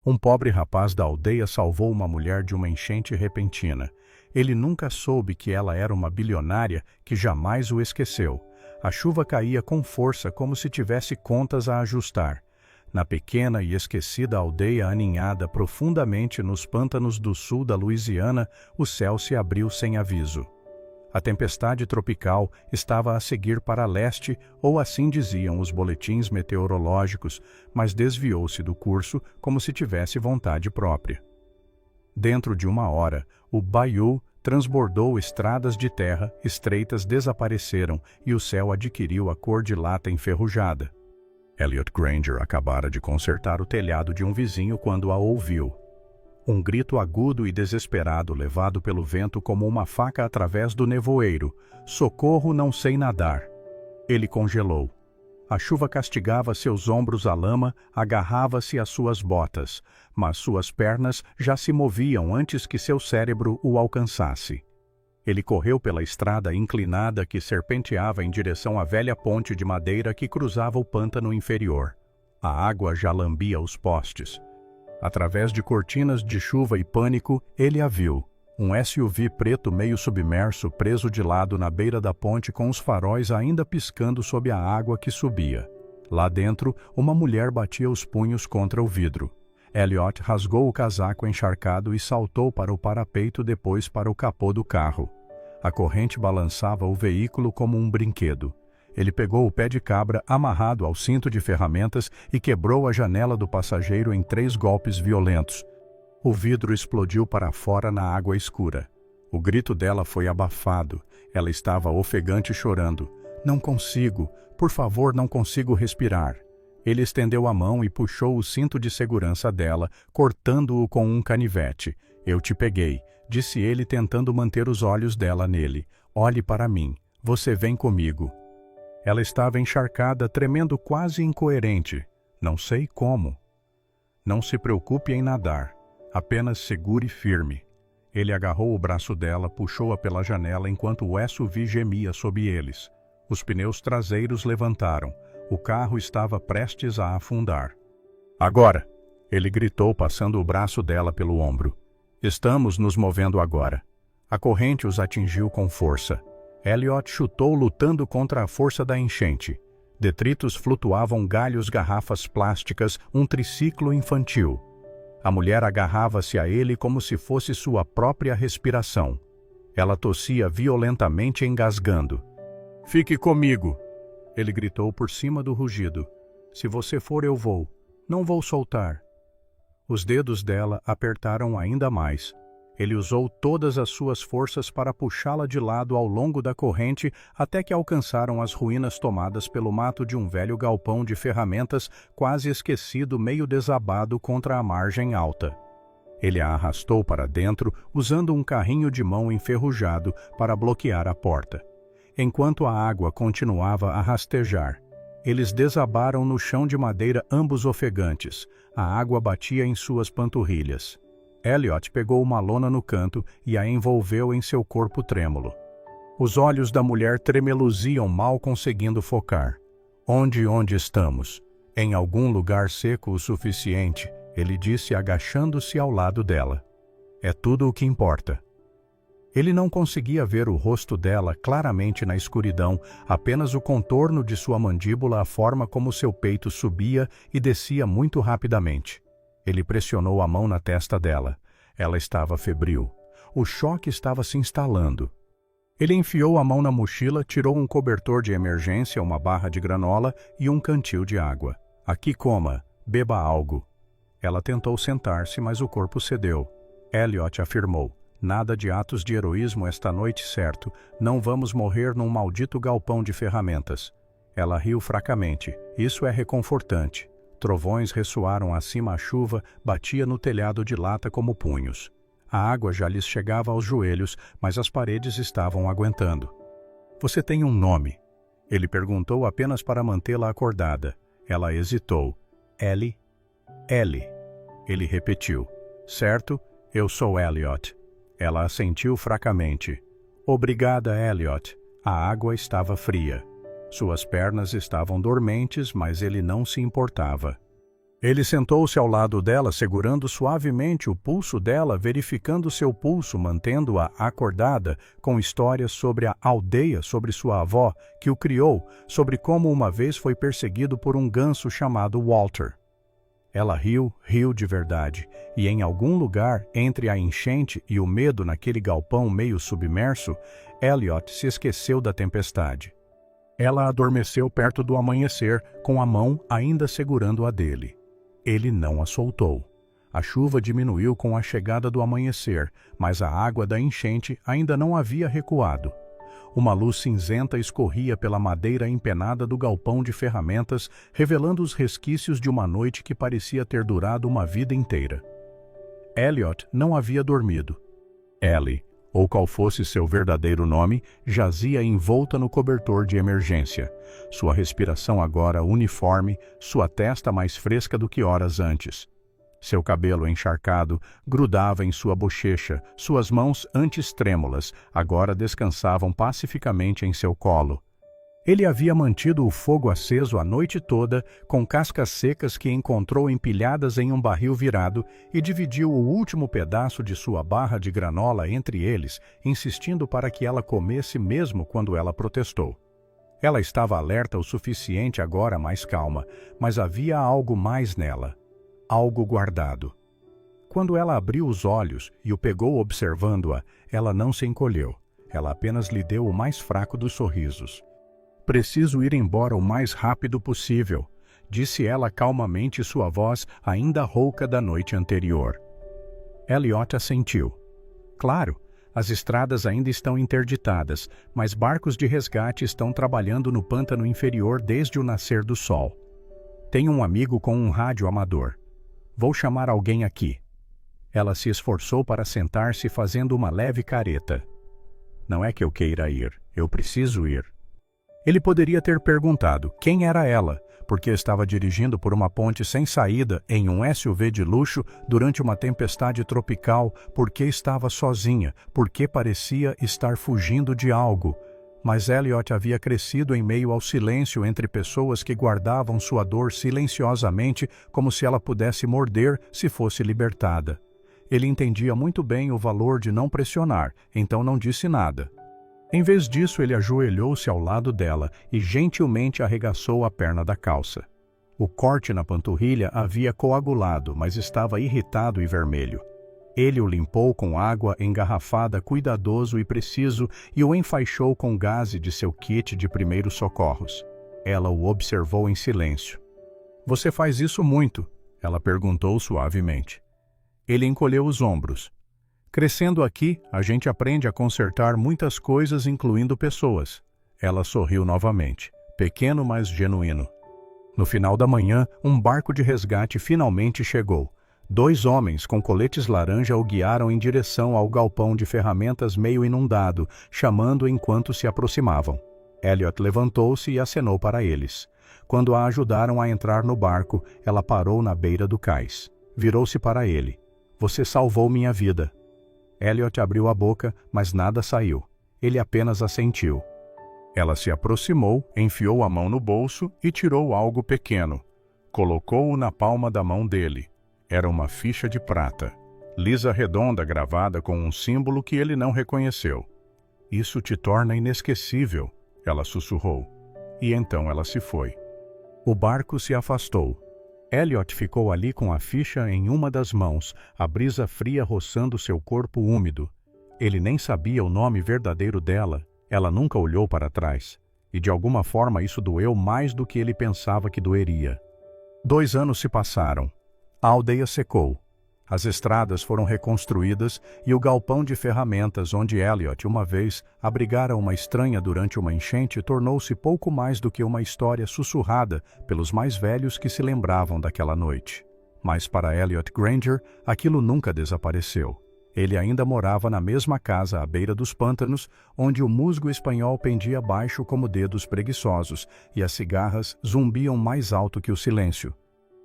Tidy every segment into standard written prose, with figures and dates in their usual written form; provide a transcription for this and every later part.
Um pobre rapaz da aldeia salvou uma mulher de uma enchente repentina. Ele nunca soube que ela era uma bilionária que jamais o esqueceu. A chuva caía com força como se tivesse contas a ajustar. Na pequena e esquecida aldeia aninhada profundamente nos pântanos do sul da Louisiana, o céu se abriu sem aviso. A tempestade tropical estava a seguir para leste, ou assim diziam os boletins meteorológicos, mas desviou-se do curso como se tivesse vontade própria. Dentro de uma hora, o Bayou transbordou, estradas de terra estreitas desapareceram e o céu adquiriu a cor de lata enferrujada. Elliot Granger acabara de consertar o telhado de um vizinho quando a ouviu. Um grito agudo e desesperado levado pelo vento como uma faca através do nevoeiro. Socorro, não sei nadar. Ele congelou. A chuva castigava seus ombros à lama, agarrava-se às suas botas, mas suas pernas já se moviam antes que seu cérebro o alcançasse. Ele correu pela estrada inclinada que serpenteava em direção à velha ponte de madeira que cruzava o pântano inferior. A água já lambia os postes. Através de cortinas de chuva e pânico, ele a viu. Um SUV preto meio submerso preso de lado na beira da ponte com os faróis ainda piscando sob a água que subia. Lá dentro, uma mulher batia os punhos contra o vidro. Elliot rasgou o casaco encharcado e saltou para o parapeito, depois para o capô do carro. A corrente balançava o veículo como um brinquedo. Ele pegou o pé de cabra amarrado ao cinto de ferramentas e quebrou a janela do passageiro em 3 golpes violentos. O vidro explodiu para fora na água escura. O grito dela foi abafado. Ela estava ofegante, chorando. Não consigo, por favor, não consigo respirar. Ele estendeu a mão e puxou o cinto de segurança dela, cortando-o com um canivete. Eu te peguei, disse ele, tentando manter os olhos dela nele. Olhe para mim. Você vem comigo. Ela estava encharcada, tremendo, quase incoerente. Não sei como. Não se preocupe em nadar. Apenas segure firme. Ele agarrou o braço dela, puxou-a pela janela enquanto o SUV gemia sob eles. Os pneus traseiros levantaram. O carro estava prestes a afundar. Agora! Ele gritou, passando o braço dela pelo ombro. Estamos nos movendo agora. A corrente os atingiu com força. Elliot chutou, lutando contra a força da enchente. Detritos flutuavam, galhos, garrafas plásticas, um triciclo infantil. A mulher agarrava-se a ele como se fosse sua própria respiração. Ela tossia violentamente, engasgando. Fique comigo! Ele gritou por cima do rugido. Se você for, eu vou. Não vou soltar. Os dedos dela apertaram ainda mais. Ele usou todas as suas forças para puxá-la de lado ao longo da corrente até que alcançaram as ruínas tomadas pelo mato de um velho galpão de ferramentas quase esquecido, meio desabado contra a margem alta. Ele a arrastou para dentro, usando um carrinho de mão enferrujado para bloquear a porta. Enquanto a água continuava a rastejar, eles desabaram no chão de madeira, ambos ofegantes. A água batia em suas panturrilhas. Elliot pegou uma lona no canto e a envolveu em seu corpo trêmulo. Os olhos da mulher tremeluziam, mal conseguindo focar. Onde estamos? Em algum lugar seco o suficiente, ele disse, agachando-se ao lado dela. É tudo o que importa. Ele não conseguia ver o rosto dela claramente na escuridão, apenas o contorno de sua mandíbula, a forma como seu peito subia e descia muito rapidamente. Ele pressionou a mão na testa dela. Ela estava febril. O choque estava se instalando. Ele enfiou a mão na mochila, tirou um cobertor de emergência, uma barra de granola e um cantil de água. Aqui, coma. Beba algo. Ela tentou sentar-se, mas o corpo cedeu. Elliot afirmou. Nada de atos de heroísmo esta noite, certo? Não vamos morrer num maldito galpão de ferramentas. Ela riu fracamente. Isso é reconfortante. Trovões ressoaram acima, a chuva batia no telhado de lata como punhos. A água já lhes chegava aos joelhos, mas as paredes estavam aguentando. Você tem um nome? Ele perguntou apenas para mantê-la acordada. Ela hesitou. Ellie? Ellie. Ele repetiu. Certo, eu sou Elliot. Ela assentiu fracamente. Obrigada, Elliot. A água estava fria. Suas pernas estavam dormentes, mas ele não se importava. Ele sentou-se ao lado dela, segurando suavemente o pulso dela, verificando seu pulso, mantendo-a acordada, com histórias sobre a aldeia, sobre sua avó, que o criou, sobre como uma vez foi perseguido por um ganso chamado Walter. Ela riu de verdade, e em algum lugar, entre a enchente e o medo naquele galpão meio submerso, Elliot se esqueceu da tempestade. Ela adormeceu perto do amanhecer, com a mão ainda segurando a dele. Ele não a soltou. A chuva diminuiu com a chegada do amanhecer, mas a água da enchente ainda não havia recuado. Uma luz cinzenta escorria pela madeira empenada do galpão de ferramentas, revelando os resquícios de uma noite que parecia ter durado uma vida inteira. Elliot não havia dormido. Ellie, ou qual fosse seu verdadeiro nome, jazia envolta no cobertor de emergência. Sua respiração agora uniforme, sua testa mais fresca do que horas antes. Seu cabelo encharcado grudava em sua bochecha, suas mãos antes trêmulas, agora descansavam pacificamente em seu colo. Ele havia mantido o fogo aceso a noite toda, com cascas secas que encontrou empilhadas em um barril virado, e dividiu o último pedaço de sua barra de granola entre eles, insistindo para que ela comesse mesmo quando ela protestou. Ela estava alerta o suficiente agora, mais calma, mas havia algo mais nela. Algo guardado. Quando ela abriu os olhos e o pegou observando-a, ela não se encolheu. Ela apenas lhe deu o mais fraco dos sorrisos. "Preciso ir embora o mais rápido possível", disse ela calmamente, sua voz ainda rouca da noite anterior. Elliot assentiu. Claro, as estradas ainda estão interditadas, mas barcos de resgate estão trabalhando no pântano inferior desde o nascer do sol. Tenho um amigo com um rádio amador. Vou chamar alguém aqui. Ela se esforçou para sentar-se, fazendo uma leve careta. Não é que eu queira ir, eu preciso ir. Ele poderia ter perguntado quem era ela, porque estava dirigindo por uma ponte sem saída em um SUV de luxo durante uma tempestade tropical, porque estava sozinha, porque parecia estar fugindo de algo. Mas Elliot havia crescido em meio ao silêncio entre pessoas que guardavam sua dor silenciosamente, como se ela pudesse morder se fosse libertada. Ele entendia muito bem o valor de não pressionar, então não disse nada. Em vez disso, ele ajoelhou-se ao lado dela e gentilmente arregaçou a perna da calça. O corte na panturrilha havia coagulado, mas estava irritado e vermelho. Ele o limpou com água engarrafada, cuidadoso e preciso, e o enfaixou com gaze de seu kit de primeiros socorros. Ela o observou em silêncio. "Você faz isso muito?" ela perguntou suavemente. Ele encolheu os ombros. "Crescendo aqui, a gente aprende a consertar muitas coisas, incluindo pessoas." Ela sorriu novamente, pequeno mas genuíno. No final da manhã, um barco de resgate finalmente chegou. 2 homens com coletes laranja o guiaram em direção ao galpão de ferramentas meio inundado, chamando enquanto se aproximavam. Elliot levantou-se e acenou para eles. Quando a ajudaram a entrar no barco, ela parou na beira do cais. Virou-se para ele. "Você salvou minha vida." Elliot abriu a boca, mas nada saiu. Ele apenas assentiu. Ela se aproximou, enfiou a mão no bolso e tirou algo pequeno. Colocou-o na palma da mão dele. Era uma ficha de prata, lisa redonda gravada com um símbolo que ele não reconheceu. "Isso te torna inesquecível", ela sussurrou. E então ela se foi. O barco se afastou. Elliot ficou ali com a ficha em uma das mãos, a brisa fria roçando seu corpo úmido. Ele nem sabia o nome verdadeiro dela, ela nunca olhou para trás. E de alguma forma isso doeu mais do que ele pensava que doeria. 2 anos se passaram. A aldeia secou. As estradas foram reconstruídas e o galpão de ferramentas onde Elliot, uma vez, abrigara uma estranha durante uma enchente, tornou-se pouco mais do que uma história sussurrada pelos mais velhos que se lembravam daquela noite. Mas para Elliot Granger, aquilo nunca desapareceu. Ele ainda morava na mesma casa à beira dos pântanos, onde o musgo espanhol pendia baixo como dedos preguiçosos e as cigarras zumbiam mais alto que o silêncio.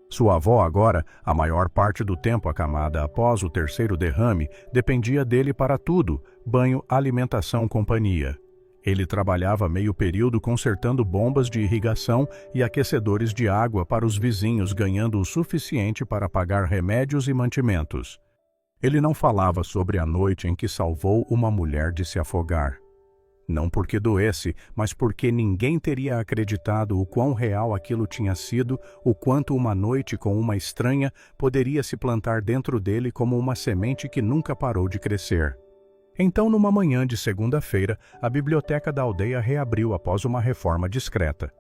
Sua avó agora, a maior parte do tempo acamada após o 3º derrame, dependia dele para tudo: banho, alimentação, companhia. Ele trabalhava meio período consertando bombas de irrigação e aquecedores de água para os vizinhos, ganhando o suficiente para pagar remédios e mantimentos. Ele não falava sobre a noite em que salvou uma mulher de se afogar. Não porque doesse, mas porque ninguém teria acreditado o quão real aquilo tinha sido, o quanto uma noite com uma estranha poderia se plantar dentro dele como uma semente que nunca parou de crescer. Então, numa manhã de segunda-feira, a biblioteca da aldeia reabriu após uma reforma discreta.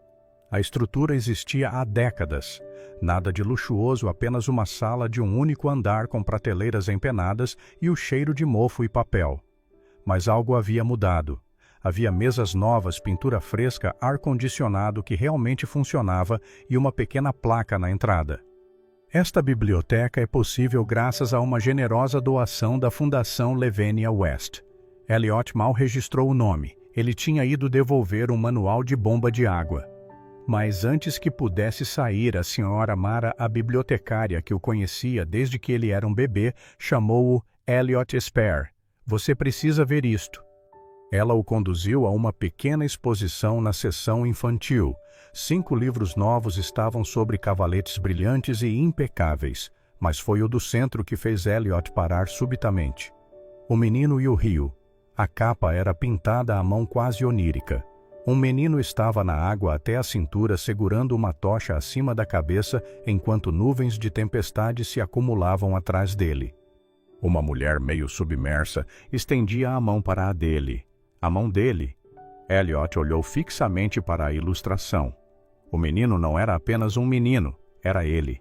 A estrutura existia há décadas. Nada de luxuoso, apenas uma sala de um único andar com prateleiras empenadas e o cheiro de mofo e papel. Mas algo havia mudado. Havia mesas novas, pintura fresca, ar-condicionado que realmente funcionava e uma pequena placa na entrada. Esta biblioteca é possível graças a uma generosa doação da Fundação Levenia West. Elliot mal registrou o nome. Ele tinha ido devolver um manual de bomba de água. Mas antes que pudesse sair, a senhora Mara, a bibliotecária que o conhecia desde que ele era um bebê, chamou-o Elliot Spare. Você precisa ver isto. Ela o conduziu a uma pequena exposição na seção infantil. 5 livros novos estavam sobre cavaletes brilhantes e impecáveis, mas foi o do centro que fez Elliot parar subitamente. O Menino e o Rio. A capa era pintada à mão quase onírica. Um menino estava na água até a cintura segurando uma tocha acima da cabeça enquanto nuvens de tempestade se acumulavam atrás dele. Uma mulher meio submersa estendia a mão para a dele. A mão dele. Elliot olhou fixamente para a ilustração. O menino não era apenas um menino, era ele.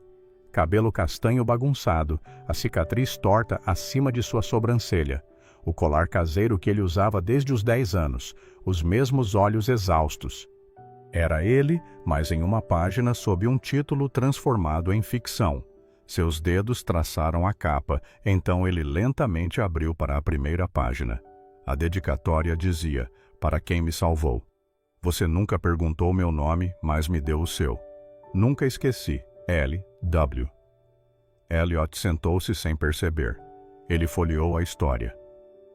Cabelo castanho bagunçado, a cicatriz torta acima de sua sobrancelha, o colar caseiro que ele usava desde os 10 anos, os mesmos olhos exaustos. Era ele, mas em uma página sob um título transformado em ficção. Seus dedos traçaram a capa, então ele lentamente abriu para a primeira página. A dedicatória dizia: "Para quem me salvou. Você nunca perguntou meu nome, mas me deu o seu. Nunca esqueci. L.W." Elliot sentou-se sem perceber. Ele folheou a história.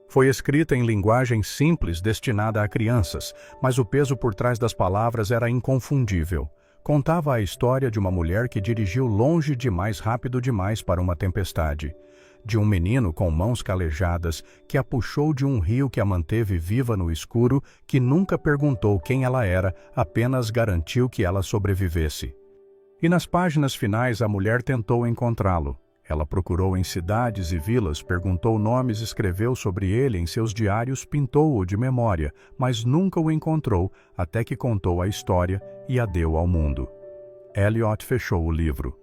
Foi escrita em linguagem simples destinada a crianças, mas o peso por trás das palavras era inconfundível. Contava a história de uma mulher que dirigiu longe demais, rápido demais para uma tempestade. De um menino com mãos calejadas que a puxou de um rio que a manteve viva no escuro, que nunca perguntou quem ela era, apenas garantiu que ela sobrevivesse. E nas páginas finais a mulher tentou encontrá-lo. Ela procurou em cidades e vilas, perguntou nomes, escreveu sobre ele em seus diários, pintou-o de memória, mas nunca o encontrou até que contou a história e a deu ao mundo. Elliot fechou o livro.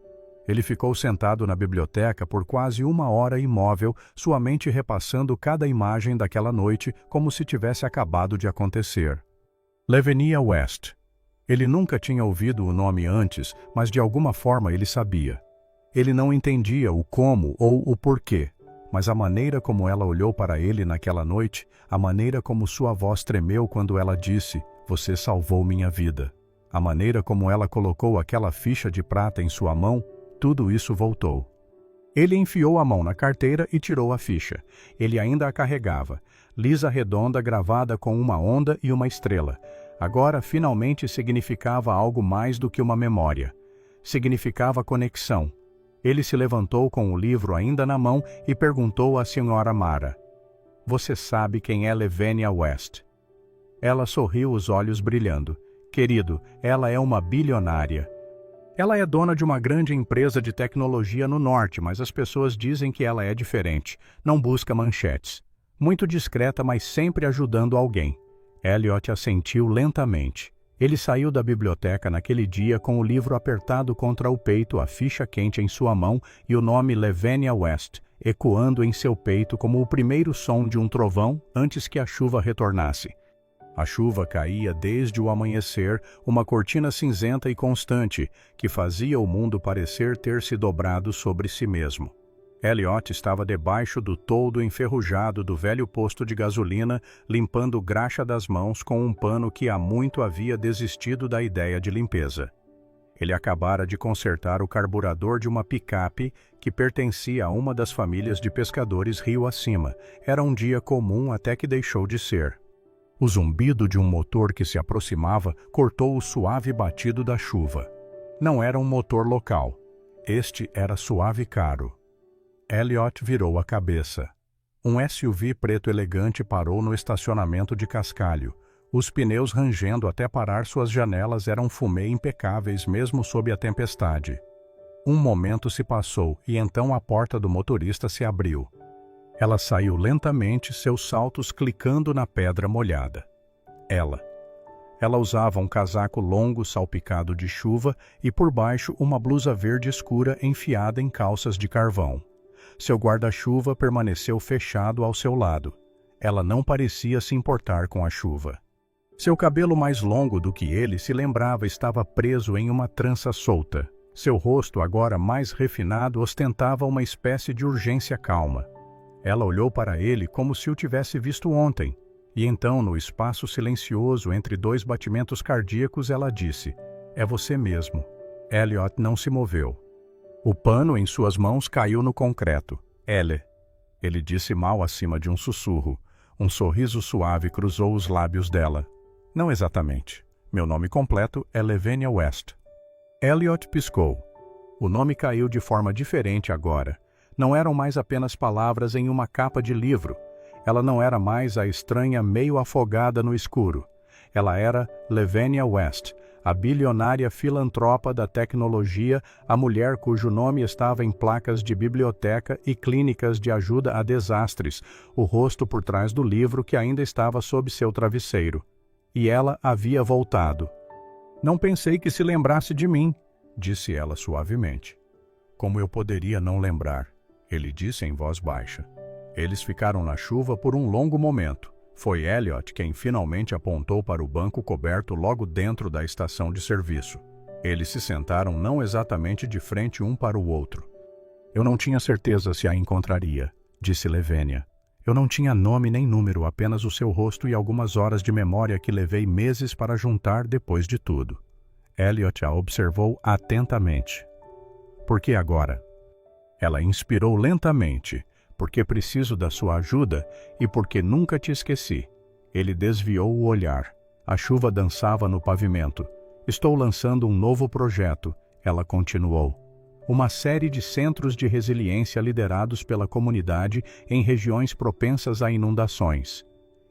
Ele ficou sentado na biblioteca por quase 1 hora imóvel, sua mente repassando cada imagem daquela noite como se tivesse acabado de acontecer. Levenia West. Ele nunca tinha ouvido o nome antes, mas de alguma forma ele sabia. Ele não entendia o como ou o porquê, mas a maneira como ela olhou para ele naquela noite, a maneira como sua voz tremeu quando ela disse: "Você salvou minha vida", a maneira como ela colocou aquela ficha de prata em sua mão, tudo isso voltou. Ele enfiou a mão na carteira e tirou a ficha. Ele ainda a carregava, lisa redonda gravada com uma onda e uma estrela. Agora finalmente significava algo mais do que uma memória. Significava conexão. Ele se levantou com o livro ainda na mão e perguntou à senhora Mara: "Você sabe quem é Levenia West?" Ela sorriu, os olhos brilhando. "Querido, ela é uma bilionária. Ela é dona de uma grande empresa de tecnologia no norte, mas as pessoas dizem que ela é diferente. Não busca manchetes. Muito discreta, mas sempre ajudando alguém." Elliot assentiu lentamente. Ele saiu da biblioteca naquele dia com o livro apertado contra o peito, a ficha quente em sua mão e o nome Levenia West, ecoando em seu peito como o primeiro som de um trovão antes que a chuva retornasse. A chuva caía desde o amanhecer, uma cortina cinzenta e constante, que fazia o mundo parecer ter se dobrado sobre si mesmo. Elliot estava debaixo do toldo enferrujado do velho posto de gasolina, limpando graxa das mãos com um pano que há muito havia desistido da ideia de limpeza. Ele acabara de consertar o carburador de uma picape que pertencia a uma das famílias de pescadores rio acima. Era um dia comum até que deixou de ser. O zumbido de um motor que se aproximava cortou o suave batido da chuva. Não era um motor local. Este era suave e caro. Elliot virou a cabeça. Um SUV preto elegante parou no estacionamento de cascalho. Os pneus rangendo até parar, suas janelas eram fumê impecáveis mesmo sob a tempestade. Um momento se passou e então a porta do motorista se abriu. Ela saiu lentamente, seus saltos clicando na pedra molhada. Ela usava um casaco longo salpicado de chuva e por baixo uma blusa verde escura enfiada em calças de carvão. Seu guarda-chuva permaneceu fechado ao seu lado. Ela não parecia se importar com a chuva. Seu cabelo mais longo do que ele se lembrava estava preso em uma trança solta. Seu rosto, agora mais refinado, ostentava uma espécie de urgência calma. Ela olhou para ele como se o tivesse visto ontem, e então, no espaço silencioso entre dois batimentos cardíacos, ela disse: "É você mesmo." Elliot não se moveu. O pano em suas mãos caiu no concreto. Ele disse mal acima de um sussurro. Um sorriso suave cruzou os lábios dela. "Não exatamente. Meu nome completo é Levenia West." Elliot piscou. O nome caiu de forma diferente agora. Não eram mais apenas palavras em uma capa de livro. Ela não era mais a estranha meio afogada no escuro. Ela era Levenia West, a bilionária filantropa da tecnologia, a mulher cujo nome estava em placas de biblioteca e clínicas de ajuda a desastres, o rosto por trás do livro que ainda estava sob seu travesseiro. E ela havia voltado. "Não pensei que se lembrasse de mim", disse ela suavemente. "Como eu poderia não lembrar?" ele disse em voz baixa. Eles ficaram na chuva por um longo momento. Foi Elliot quem finalmente apontou para o banco coberto logo dentro da estação de serviço. Eles se sentaram não exatamente de frente um para o outro. "Eu não tinha certeza se a encontraria", disse Levenia. "Eu não tinha nome nem número, apenas o seu rosto e algumas horas de memória que levei meses para juntar depois de tudo." Elliot a observou atentamente. "Por que agora?" Ela inspirou lentamente. "Porque preciso da sua ajuda e porque nunca te esqueci." Ele desviou o olhar. A chuva dançava no pavimento. "Estou lançando um novo projeto", ela continuou. "Uma série de centros de resiliência liderados pela comunidade em regiões propensas a inundações.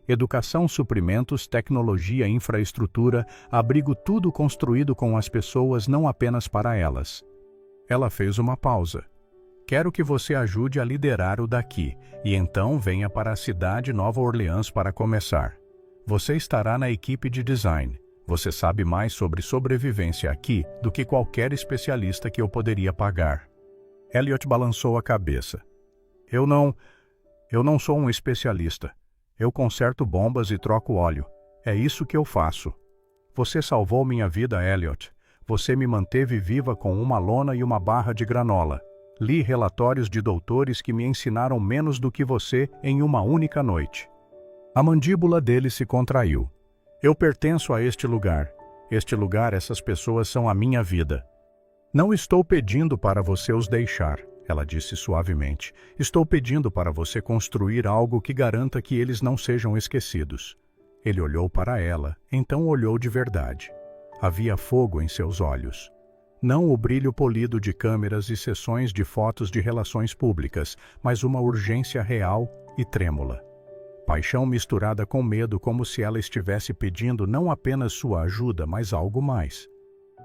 Educação, suprimentos, tecnologia, infraestrutura, abrigo, tudo construído com as pessoas, não apenas para elas." Ela fez uma pausa. "Quero que você ajude a liderar o daqui, e então venha para a cidade Nova Orleans para começar. Você estará na equipe de design. Você sabe mais sobre sobrevivência aqui do que qualquer especialista que eu poderia pagar." Elliot balançou a cabeça. Eu não sou um especialista. Eu conserto bombas e troco óleo. É isso que eu faço." "Você salvou minha vida, Elliot. Você me manteve viva com uma lona e uma barra de granola. Li relatórios de doutores que me ensinaram menos do que você em uma única noite." A mandíbula dele se contraiu. "Eu pertenço a este lugar. Este lugar, essas pessoas são a minha vida." "Não estou pedindo para você os deixar", ela disse suavemente. "Estou pedindo para você construir algo que garanta que eles não sejam esquecidos." Ele olhou para ela, então olhou de verdade. Havia fogo em seus olhos. Não o brilho polido de câmeras e sessões de fotos de relações públicas, mas uma urgência real e trêmula. Paixão misturada com medo, como se ela estivesse pedindo não apenas sua ajuda, mas algo mais.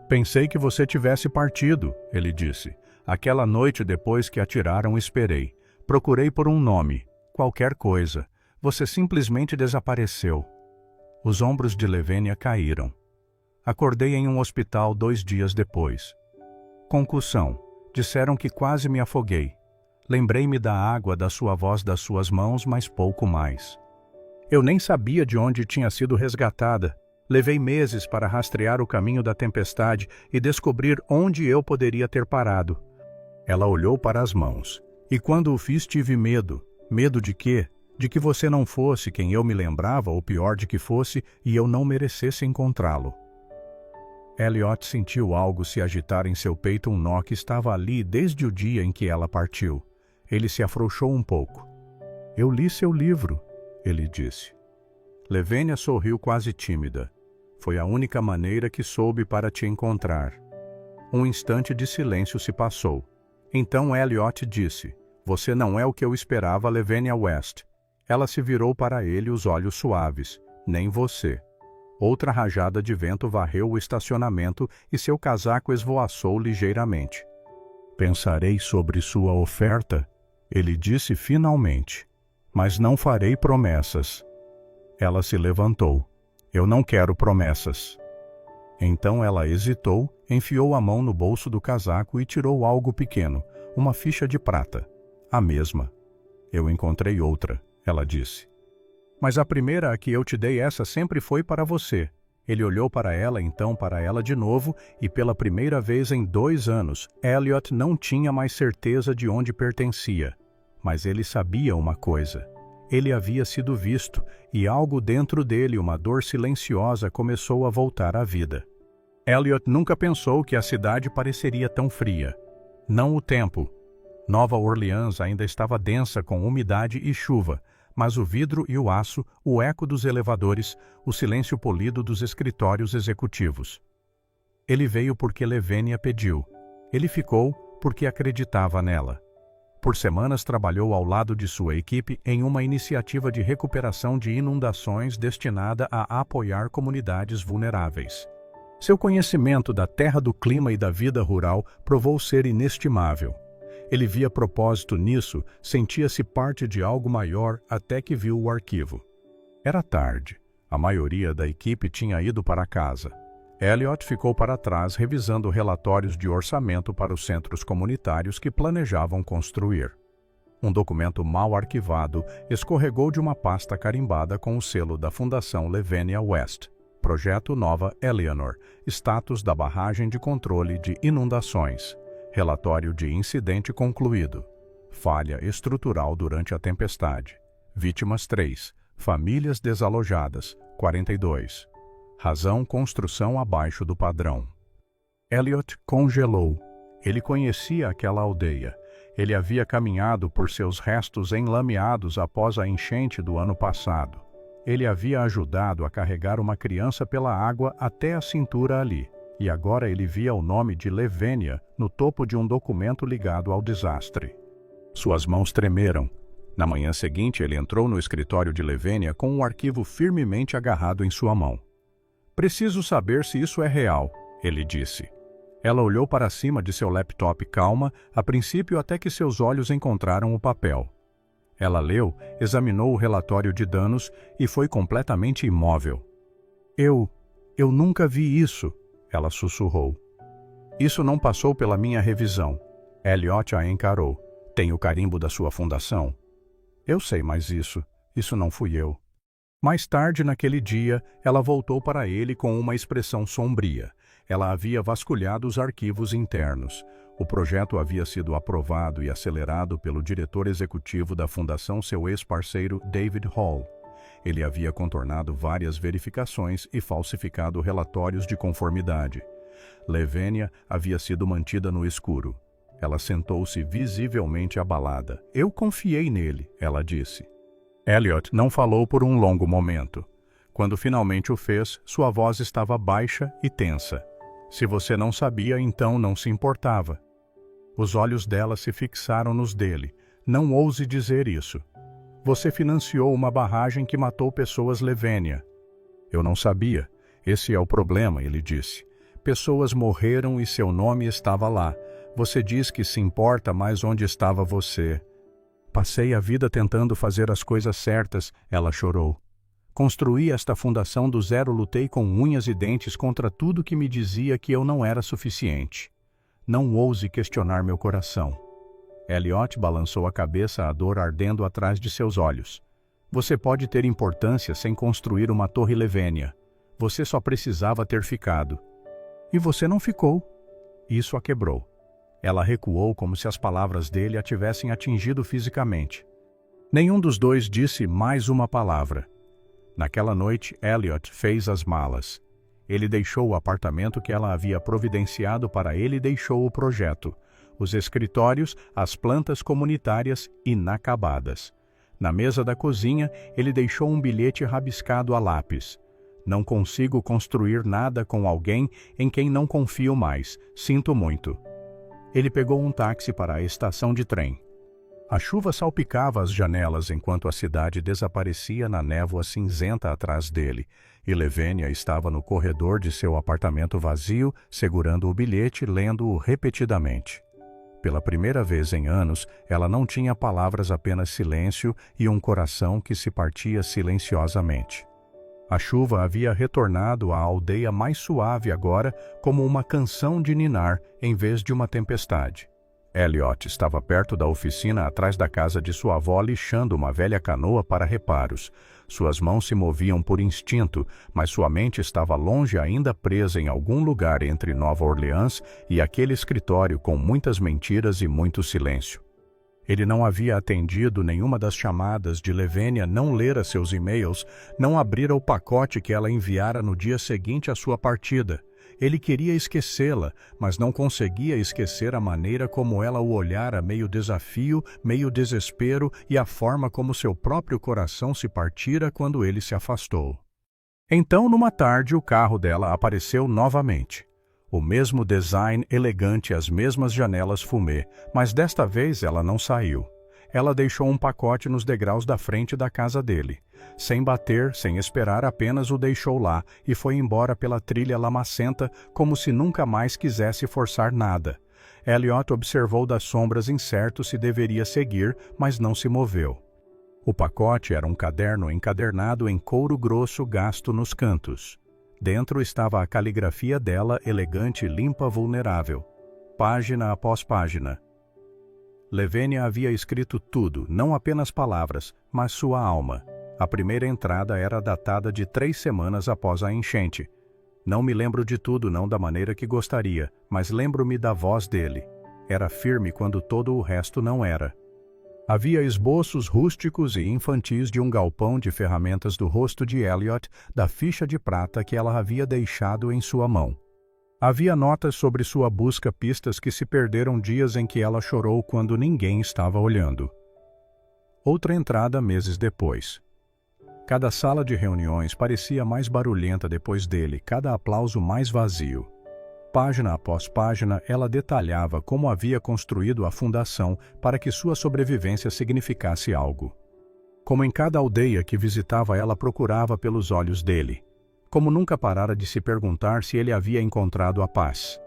"Pensei que você tivesse partido", ele disse. "Aquela noite depois que atiraram, esperei. Procurei por um nome, qualquer coisa. Você simplesmente desapareceu." Os ombros de Levenia caíram. "Acordei em um hospital 2 dias depois. Concussão. Disseram que quase me afoguei. Lembrei-me da água, da sua voz, das suas mãos, mas pouco mais. Eu nem sabia de onde tinha sido resgatada. Levei meses para rastrear o caminho da tempestade e descobrir onde eu poderia ter parado." Ela olhou para as mãos. "E quando o fiz, tive medo. Medo de quê? De que você não fosse quem eu me lembrava, ou pior, de que fosse e eu não merecesse encontrá-lo." Elliot sentiu algo se agitar em seu peito, um nó que estava ali desde o dia em que ela partiu. Ele se afrouxou um pouco. "Eu li seu livro", ele disse. Levênia sorriu quase tímida. Foi a única maneira que soube para te encontrar. Um instante de silêncio se passou. Então Elliot disse: Você não é o que eu esperava, Levênia West. Ela se virou para ele, os olhos suaves. Nem você. Outra rajada de vento varreu o estacionamento e seu casaco esvoaçou ligeiramente. Pensarei sobre sua oferta, ele disse finalmente. Mas não farei promessas. Ela se levantou. Eu não quero promessas. Então ela hesitou, enfiou a mão no bolso do casaco e tirou algo pequeno, uma ficha de prata. A mesma. Eu encontrei outra, ela disse. Mas a primeira a que eu te dei, essa sempre foi para você. Ele olhou para ela, então para ela de novo, e pela primeira vez em 2 anos, Elliot não tinha mais certeza de onde pertencia. Mas ele sabia uma coisa. Ele havia sido visto, e algo dentro dele, uma dor silenciosa, começou a voltar à vida. Elliot nunca pensou que a cidade pareceria tão fria. Não o tempo. Nova Orleans ainda estava densa com umidade e chuva, mas o vidro e o aço, o eco dos elevadores, o silêncio polido dos escritórios executivos. Ele veio porque Levênia pediu. Ele ficou porque acreditava nela. Por semanas trabalhou ao lado de sua equipe em uma iniciativa de recuperação de inundações destinada a apoiar comunidades vulneráveis. Seu conhecimento da terra, do clima e da vida rural provou ser inestimável. Ele via propósito nisso, sentia-se parte de algo maior até que viu o arquivo. Era tarde. A maioria da equipe tinha ido para casa. Elliot ficou para trás revisando relatórios de orçamento para os centros comunitários que planejavam construir. Um documento mal arquivado escorregou de uma pasta carimbada com o selo da Fundação Levênia West. Projeto Nova Eleanor. Status da barragem de controle de inundações. Relatório de incidente concluído. Falha estrutural durante a tempestade. Vítimas 3. Famílias desalojadas, 42. Razão: construção abaixo do padrão. Elliot congelou. Ele conhecia aquela aldeia. Ele havia caminhado por seus restos enlameados após a enchente do ano passado. Ele havia ajudado a carregar uma criança pela água até a cintura ali. E agora ele via o nome de Levênia no topo de um documento ligado ao desastre. Suas mãos tremeram. Na manhã seguinte, ele entrou no escritório de Levênia com um arquivo firmemente agarrado em sua mão. Preciso saber se isso é real, ele disse. Ela olhou para cima de seu laptop calma, a princípio até que seus olhos encontraram o papel. Ela leu, examinou o relatório de danos e foi completamente imóvel. Eu nunca vi isso, ela sussurrou. Isso não passou pela minha revisão. Elliot a encarou. Tem o carimbo da sua fundação? Eu sei, mas isso não fui eu. Mais tarde naquele dia, ela voltou para ele com uma expressão sombria. Ela havia vasculhado os arquivos internos. O projeto havia sido aprovado e acelerado pelo diretor executivo da fundação, seu ex-parceiro David Hall. Ele havia contornado várias verificações e falsificado relatórios de conformidade. Levênia havia sido mantida no escuro. Ela sentou-se visivelmente abalada. Eu confiei nele, ela disse. Elliot não falou por um longo momento. Quando finalmente o fez, sua voz estava baixa e tensa. Se você não sabia, então não se importava. Os olhos dela se fixaram nos dele. Não ouse dizer isso. Você financiou uma barragem que matou pessoas, Levênia. Eu não sabia. Esse é o problema, ele disse. Pessoas morreram e seu nome estava lá. Você diz que se importa, mas onde estava você? Passei a vida tentando fazer as coisas certas, ela chorou. Construí esta fundação do zero, lutei com unhas e dentes contra tudo que me dizia que eu não era suficiente. Não ouse questionar meu coração. Elliot balançou a cabeça, a dor ardendo atrás de seus olhos. Você pode ter importância sem construir uma torre Levênia. Você só precisava ter ficado. E você não ficou. Isso a quebrou. Ela recuou como se as palavras dele a tivessem atingido fisicamente. Nenhum dos dois disse mais uma palavra. Naquela noite, Elliot fez as malas. Ele deixou o apartamento que ela havia providenciado para ele e deixou o projeto. Os escritórios, as plantas comunitárias inacabadas. Na mesa da cozinha, ele deixou um bilhete rabiscado a lápis. Não consigo construir nada com alguém em quem não confio mais. Sinto muito. Ele pegou um táxi para a estação de trem. A chuva salpicava as janelas enquanto a cidade desaparecia na névoa cinzenta atrás dele, e Levênia estava no corredor de seu apartamento vazio, segurando o bilhete, lendo-o repetidamente. Pela primeira vez em anos, ela não tinha palavras, apenas silêncio e um coração que se partia silenciosamente. A chuva havia retornado à aldeia mais suave agora, como uma canção de ninar em vez de uma tempestade. Elliot estava perto da oficina atrás da casa de sua avó, lixando uma velha canoa para reparos. Suas mãos se moviam por instinto, mas sua mente estava longe, ainda presa em algum lugar entre Nova Orleans e aquele escritório com muitas mentiras e muito silêncio. Ele não havia atendido nenhuma das chamadas de Levênia, não lera seus e-mails, não abrira o pacote que ela enviara no dia seguinte à sua partida. Ele queria esquecê-la, mas não conseguia esquecer a maneira como ela o olhara, meio desafio, meio desespero, e a forma como seu próprio coração se partira quando ele se afastou. Então, numa tarde, o carro dela apareceu novamente. O mesmo design elegante, as mesmas janelas fumê, mas desta vez ela não saiu. Ela deixou um pacote nos degraus da frente da casa dele. Sem bater, sem esperar, apenas o deixou lá e foi embora pela trilha lamacenta, como se nunca mais quisesse forçar nada. Elliot observou das sombras, incerto se deveria seguir, mas não se moveu. O pacote era um caderno encadernado em couro grosso gasto nos cantos. Dentro estava a caligrafia dela, elegante, limpa, vulnerável. Página após página. Levênia havia escrito tudo, não apenas palavras, mas sua alma. A primeira entrada era datada de 3 semanas após a enchente. Não me lembro de tudo, não da maneira que gostaria, mas lembro-me da voz dele. Era firme quando todo o resto não era. Havia esboços rústicos e infantis de um galpão de ferramentas do rosto de Elliot, da ficha de prata que ela havia deixado em sua mão. Havia notas sobre sua busca, pistas que se perderam, dias em que ela chorou quando ninguém estava olhando. Outra entrada meses depois. Cada sala de reuniões parecia mais barulhenta depois dele, cada aplauso mais vazio. Página após página, ela detalhava como havia construído a fundação para que sua sobrevivência significasse algo. Como em cada aldeia que visitava, ela procurava pelos olhos dele. Como nunca parara de se perguntar se ele havia encontrado a paz.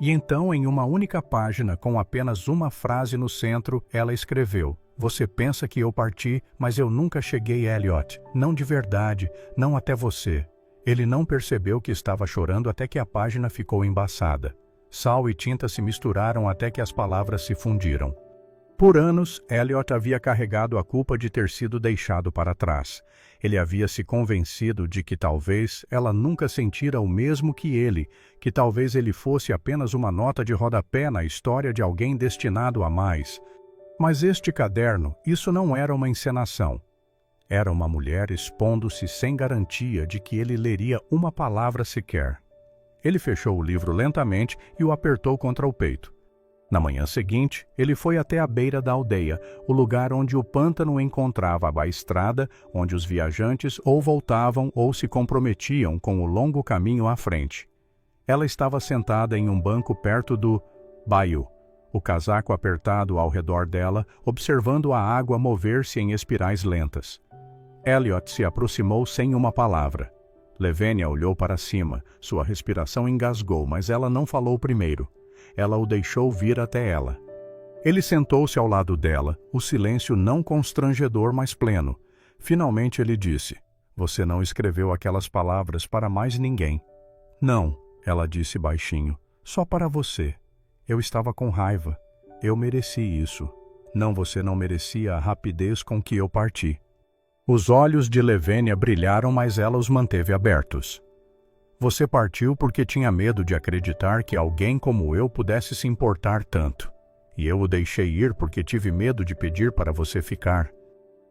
E então, em uma única página, com apenas uma frase no centro, ela escreveu: "Você pensa que eu parti, mas eu nunca cheguei, Elliot. Não de verdade, não até você." Ele não percebeu que estava chorando até que a página ficou embaçada. Sal e tinta se misturaram até que as palavras se fundiram. Por anos, Elliot havia carregado a culpa de ter sido deixado para trás. Ele havia se convencido de que talvez ela nunca sentira o mesmo que ele, que talvez ele fosse apenas uma nota de rodapé na história de alguém destinado a mais. Mas este caderno, isso não era uma encenação. Era uma mulher expondo-se sem garantia de que ele leria uma palavra sequer. Ele fechou o livro lentamente e o apertou contra o peito. Na manhã seguinte, ele foi até a beira da aldeia, o lugar onde o pântano encontrava a estrada, onde os viajantes ou voltavam ou se comprometiam com o longo caminho à frente. Ela estava sentada em um banco perto do bayou, o casaco apertado ao redor dela, observando a água mover-se em espirais lentas. Elliot se aproximou sem uma palavra. Levênia olhou para cima, sua respiração engasgou, mas ela não falou primeiro. Ela o deixou vir até ela. Ele sentou-se ao lado dela, o silêncio não constrangedor, mas pleno. Finalmente ele disse: "Você não escreveu aquelas palavras para mais ninguém." "Não," ela disse baixinho, "só para você. Eu estava com raiva. Eu mereci isso. Não, você não merecia a rapidez com que eu parti." Os olhos de Levênia brilharam, mas ela os manteve abertos. "Você partiu porque tinha medo de acreditar que alguém como eu pudesse se importar tanto. E eu o deixei ir porque tive medo de pedir para você ficar."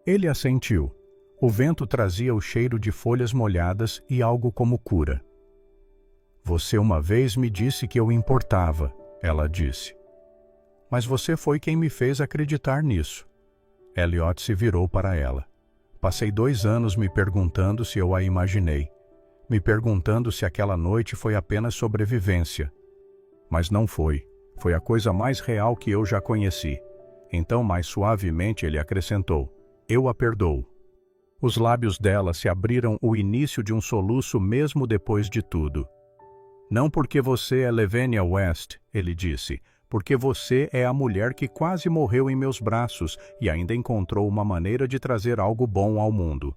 Ele assentiu. O vento trazia o cheiro de folhas molhadas e algo como cura. "Você uma vez me disse que eu importava," ela disse. "Mas você foi quem me fez acreditar nisso." Elliot se virou para ela. Passei 2 anos me perguntando se eu a imaginei. Me perguntando se aquela noite foi apenas sobrevivência. Mas não foi. Foi a coisa mais real que eu já conheci. Então, mais suavemente, ele acrescentou: eu a perdoo. Os lábios dela se abriram o início de um soluço mesmo depois de tudo. Não porque você é Lavinia West, ele disse, porque você é a mulher que quase morreu em meus braços e ainda encontrou uma maneira de trazer algo bom ao mundo.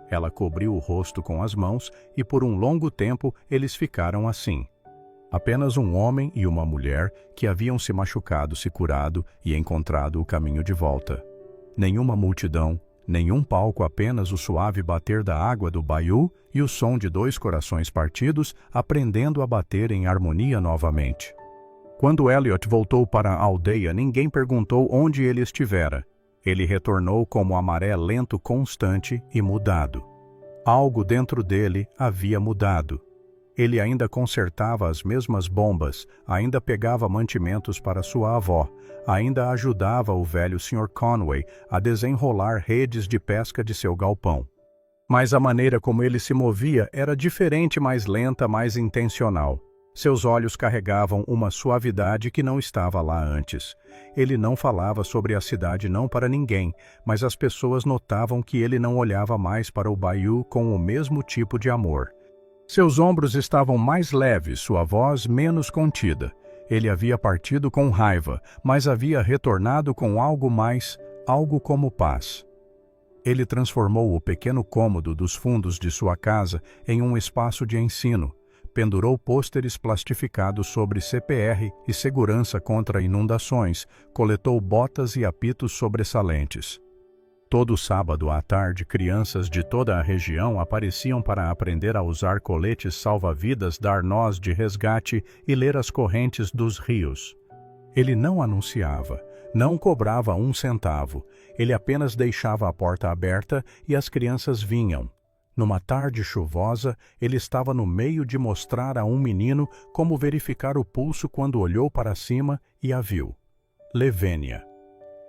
Ela cobriu o rosto com as mãos e por um longo tempo eles ficaram assim. Apenas um homem e uma mulher que haviam se machucado, se curado e encontrado o caminho de volta. Nenhuma multidão, nenhum palco, apenas o suave bater da água do baiú e o som de 2 corações partidos aprendendo a bater em harmonia novamente. Quando Elliot voltou para a aldeia, ninguém perguntou onde ele estivera. Ele retornou como a maré lento, constante e mudado. Algo dentro dele havia mudado. Ele ainda consertava as mesmas bombas, ainda pegava mantimentos para sua avó, ainda ajudava o velho Sr. Conway a desenrolar redes de pesca de seu galpão. Mas a maneira como ele se movia era diferente, mais lenta, mais intencional. Seus olhos carregavam uma suavidade que não estava lá antes. Ele não falava sobre a cidade não para ninguém, mas as pessoas notavam que ele não olhava mais para o baiú com o mesmo tipo de amor. Seus ombros estavam mais leves, sua voz menos contida. Ele havia partido com raiva, mas havia retornado com algo mais, algo como paz. Ele transformou o pequeno cômodo dos fundos de sua casa em um espaço de ensino. Pendurou pôsteres plastificados sobre CPR e segurança contra inundações, coletou botas e apitos sobressalentes. Todo sábado à tarde, crianças de toda a região apareciam para aprender a usar coletes salva-vidas, dar nós de resgate e ler as correntes dos rios. Ele não anunciava, não cobrava 1 centavo, ele apenas deixava a porta aberta e as crianças vinham. Numa tarde chuvosa, ele estava no meio de mostrar a um menino como verificar o pulso quando olhou para cima e a viu. Lavinia.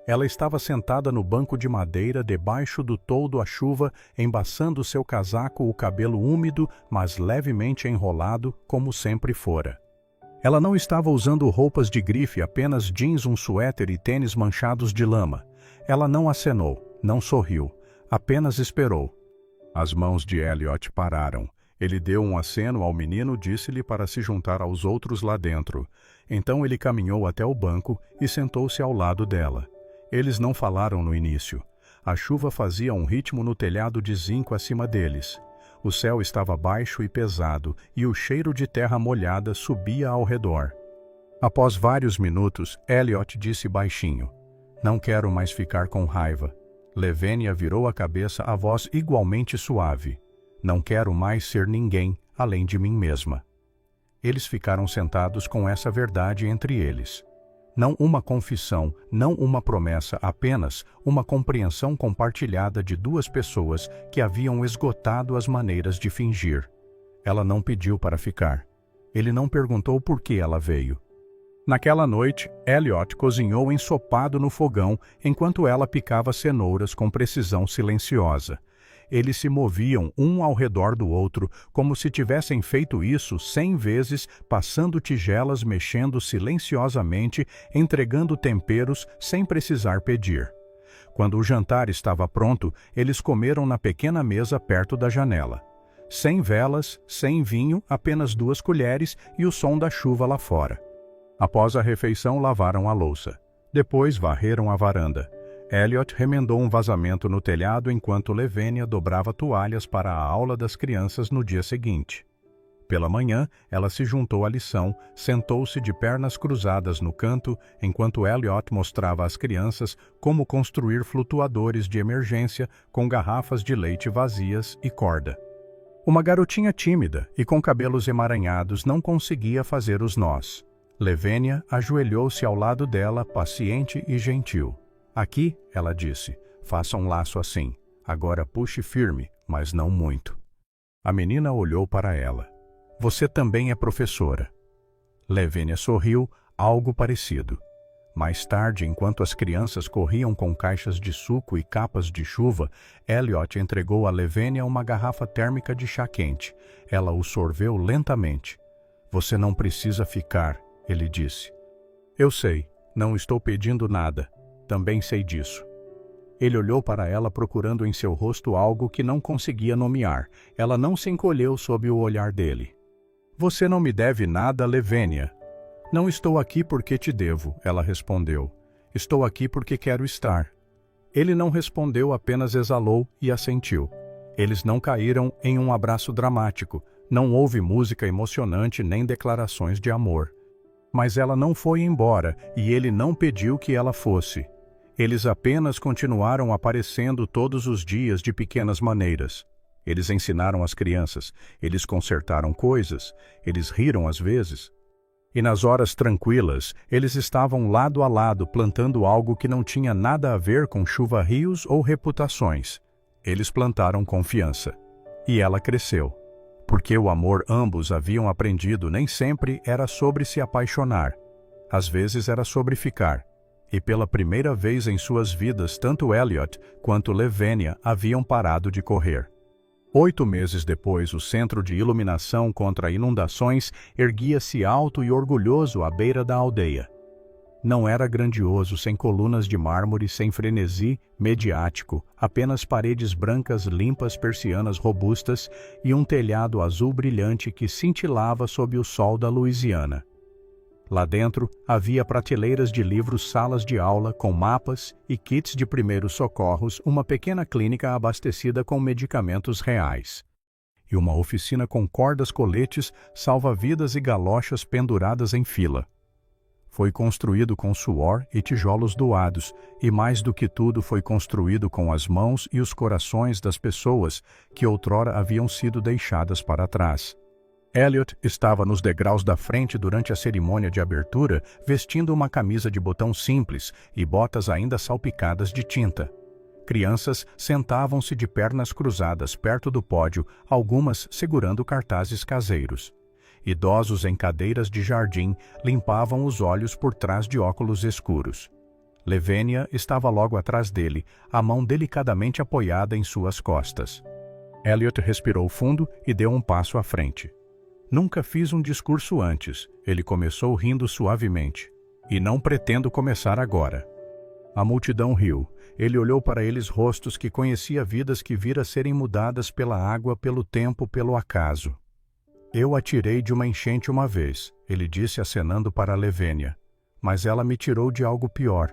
Ela estava sentada no banco de madeira debaixo do toldo à chuva, embaçando seu casaco, o cabelo úmido, mas levemente enrolado, como sempre fora. Ela não estava usando roupas de grife, apenas jeans, um suéter e tênis manchados de lama. Ela não acenou, não sorriu, apenas esperou. As mãos de Elliot pararam. Ele deu um aceno ao menino, disse-lhe para se juntar aos outros lá dentro. Então ele caminhou até o banco e sentou-se ao lado dela. Eles não falaram no início. A chuva fazia um ritmo no telhado de zinco acima deles. O céu estava baixo e pesado, e o cheiro de terra molhada subia ao redor. Após vários minutos, Elliot disse baixinho: "Não quero mais ficar com raiva." Lavinia virou a cabeça, a voz igualmente suave. "Não quero mais ser ninguém além de mim mesma." Eles ficaram sentados com essa verdade entre eles. Não uma confissão, não uma promessa, apenas uma compreensão compartilhada de 2 pessoas que haviam esgotado as maneiras de fingir. Ela não pediu para ficar. Ele não perguntou por que ela veio. Naquela noite, Elliot cozinhou ensopado no fogão enquanto ela picava cenouras com precisão silenciosa. Eles se moviam um ao redor do outro, como se tivessem feito isso 100 vezes, passando tigelas, mexendo silenciosamente, entregando temperos sem precisar pedir. Quando o jantar estava pronto, eles comeram na pequena mesa perto da janela. Sem velas, sem vinho, apenas 2 colheres e o som da chuva lá fora. Após a refeição, lavaram a louça. Depois varreram a varanda. Elliot remendou um vazamento no telhado enquanto Lavinia dobrava toalhas para a aula das crianças no dia seguinte. Pela manhã, ela se juntou à lição, sentou-se de pernas cruzadas no canto, enquanto Elliot mostrava às crianças como construir flutuadores de emergência com garrafas de leite vazias e corda. Uma garotinha tímida e com cabelos emaranhados não conseguia fazer os nós. Lavinia ajoelhou-se ao lado dela, paciente e gentil. "Aqui", ela disse, "faça um laço assim. Agora puxe firme, mas não muito." A menina olhou para ela. "Você também é professora." Lavinia sorriu, algo parecido. Mais tarde, enquanto as crianças corriam com caixas de suco e capas de chuva, Elliot entregou a Lavinia uma garrafa térmica de chá quente. Ela o sorveu lentamente. "Você não precisa ficar", ele disse. "Eu sei, não estou pedindo nada. Também sei disso." Ele olhou para ela procurando em seu rosto algo que não conseguia nomear. Ela não se encolheu sob o olhar dele. "Você não me deve nada, Lavinia." "Não estou aqui porque te devo", ela respondeu. "Estou aqui porque quero estar." Ele não respondeu, apenas exalou e assentiu. Eles não caíram em um abraço dramático. Não houve música emocionante nem declarações de amor. Mas ela não foi embora e ele não pediu que ela fosse. Eles apenas continuaram aparecendo todos os dias de pequenas maneiras. Eles ensinaram as crianças, eles consertaram coisas, eles riram às vezes. E nas horas tranquilas, eles estavam lado a lado plantando algo que não tinha nada a ver com chuva-rios ou reputações. Eles plantaram confiança. E ela cresceu. Porque o amor ambos haviam aprendido nem sempre era sobre se apaixonar. Às vezes era sobre ficar. E pela primeira vez em suas vidas, tanto Elliot quanto Lavinia haviam parado de correr. 8 meses depois, o Centro de Iluminação contra Inundações erguia-se alto e orgulhoso à beira da aldeia. Não era grandioso, sem colunas de mármore, sem frenesi mediático, apenas paredes brancas limpas, persianas robustas e um telhado azul brilhante que cintilava sob o sol da Louisiana. Lá dentro havia prateleiras de livros, salas de aula com mapas e kits de primeiros socorros, uma pequena clínica abastecida com medicamentos reais. E uma oficina com cordas, coletes, salva-vidas e galochas penduradas em fila. Foi construído com suor e tijolos doados, e mais do que tudo foi construído com as mãos e os corações das pessoas que outrora haviam sido deixadas para trás. Elliot estava nos degraus da frente durante a cerimônia de abertura, vestindo uma camisa de botão simples e botas ainda salpicadas de tinta. Crianças sentavam-se de pernas cruzadas perto do pódio, algumas segurando cartazes caseiros. Idosos em cadeiras de jardim limpavam os olhos por trás de óculos escuros. Lavinia estava logo atrás dele, a mão delicadamente apoiada em suas costas. Elliot respirou fundo e deu um passo à frente. "Nunca fiz um discurso antes", ele começou rindo suavemente. "E não pretendo começar agora." A multidão riu. Ele olhou para eles, rostos que conhecia, vidas que vira serem mudadas pela água, pelo tempo, pelo acaso. "Eu a tirei de uma enchente uma vez", ele disse acenando para Lavinia. "Mas ela me tirou de algo pior.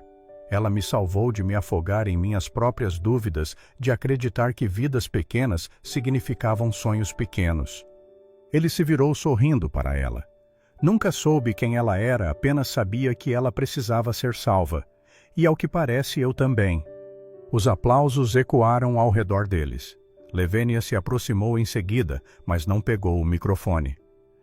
Ela me salvou de me afogar em minhas próprias dúvidas, de acreditar que vidas pequenas significavam sonhos pequenos." Ele se virou sorrindo para ela. Nunca soube quem ela era, apenas sabia que ela precisava ser salva. E ao que parece, eu também. Os aplausos ecoaram ao redor deles. Lavinia se aproximou em seguida, mas não pegou o microfone.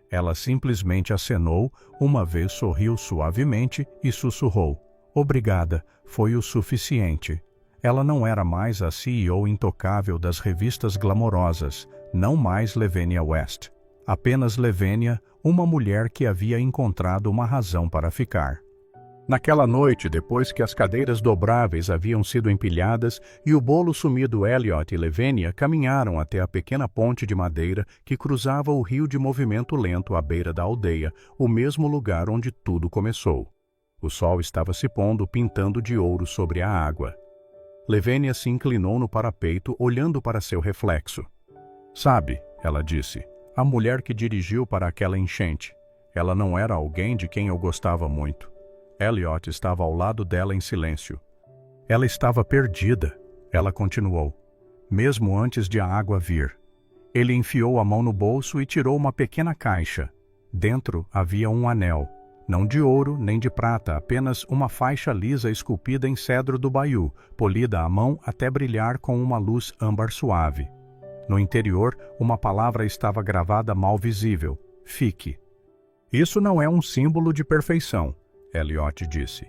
Ela simplesmente acenou, uma vez sorriu suavemente e sussurrou. "Obrigada, foi o suficiente." Ela não era mais a CEO intocável das revistas glamorosas, não mais Lavinia West. Apenas Lavinia, uma mulher que havia encontrado uma razão para ficar. Naquela noite, depois que as cadeiras dobráveis haviam sido empilhadas e o bolo sumido, Elliot e Lavinia caminharam até a pequena ponte de madeira que cruzava o rio de movimento lento à beira da aldeia, o mesmo lugar onde tudo começou. O sol estava se pondo, pintando de ouro sobre a água. Lavinia se inclinou no parapeito, olhando para seu reflexo. "Sabe", ela disse, "a mulher que dirigiu para aquela enchente. Ela não era alguém de quem eu gostava muito." Elliot estava ao lado dela em silêncio. "Ela estava perdida", ela continuou, "mesmo antes de a água vir." Ele enfiou a mão no bolso e tirou uma pequena caixa. Dentro havia um anel, não de ouro nem de prata, apenas uma faixa lisa esculpida em cedro do baiú, polida à mão até brilhar com uma luz âmbar suave. No interior, uma palavra estava gravada mal visível: "Fique." "Isso não é um símbolo de perfeição", Elliot disse.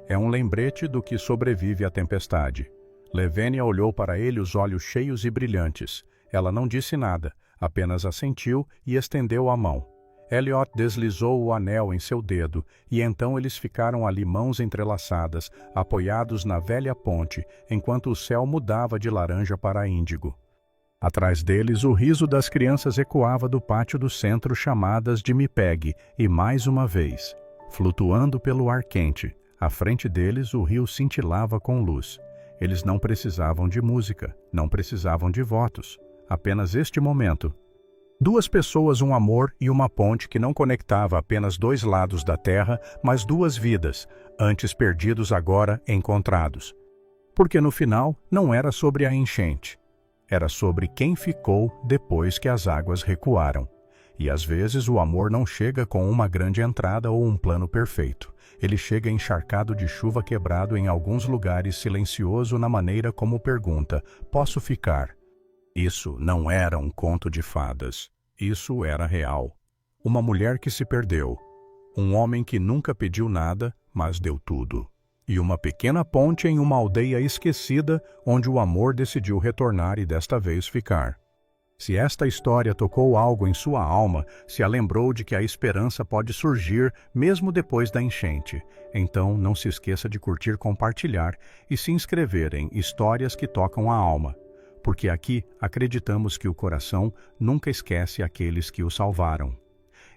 "É um lembrete do que sobrevive à tempestade." Lavinia olhou para ele, os olhos cheios e brilhantes. Ela não disse nada, apenas assentiu e estendeu a mão. Elliot deslizou o anel em seu dedo, e então eles ficaram ali mãos entrelaçadas, apoiados na velha ponte, enquanto o céu mudava de laranja para índigo. Atrás deles, o riso das crianças ecoava do pátio do centro, chamadas de Me Pegue, e mais uma vez, flutuando pelo ar quente, à frente deles o rio cintilava com luz. Eles não precisavam de música, não precisavam de votos, apenas este momento. Duas pessoas, um amor e uma ponte que não conectava apenas dois lados da terra, mas duas vidas, antes perdidos agora encontrados. Porque no final não era sobre a enchente. Era sobre quem ficou depois que as águas recuaram. E às vezes o amor não chega com uma grande entrada ou um plano perfeito. Ele chega encharcado de chuva, quebrado em alguns lugares, silencioso na maneira como pergunta: posso ficar? Isso não era um conto de fadas. Isso era real. Uma mulher que se perdeu. Um homem que nunca pediu nada, mas deu tudo. E uma pequena ponte em uma aldeia esquecida, onde o amor decidiu retornar e desta vez ficar. Se esta história tocou algo em sua alma, se a lembrou de que a esperança pode surgir mesmo depois da enchente, então não se esqueça de curtir, compartilhar e se inscrever em Histórias que Tocam a Alma, porque aqui acreditamos que o coração nunca esquece aqueles que o salvaram.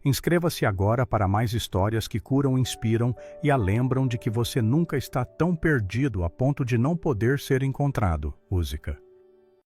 Inscreva-se agora para mais histórias que curam, inspiram e a lembram de que você nunca está tão perdido a ponto de não poder ser encontrado. Música.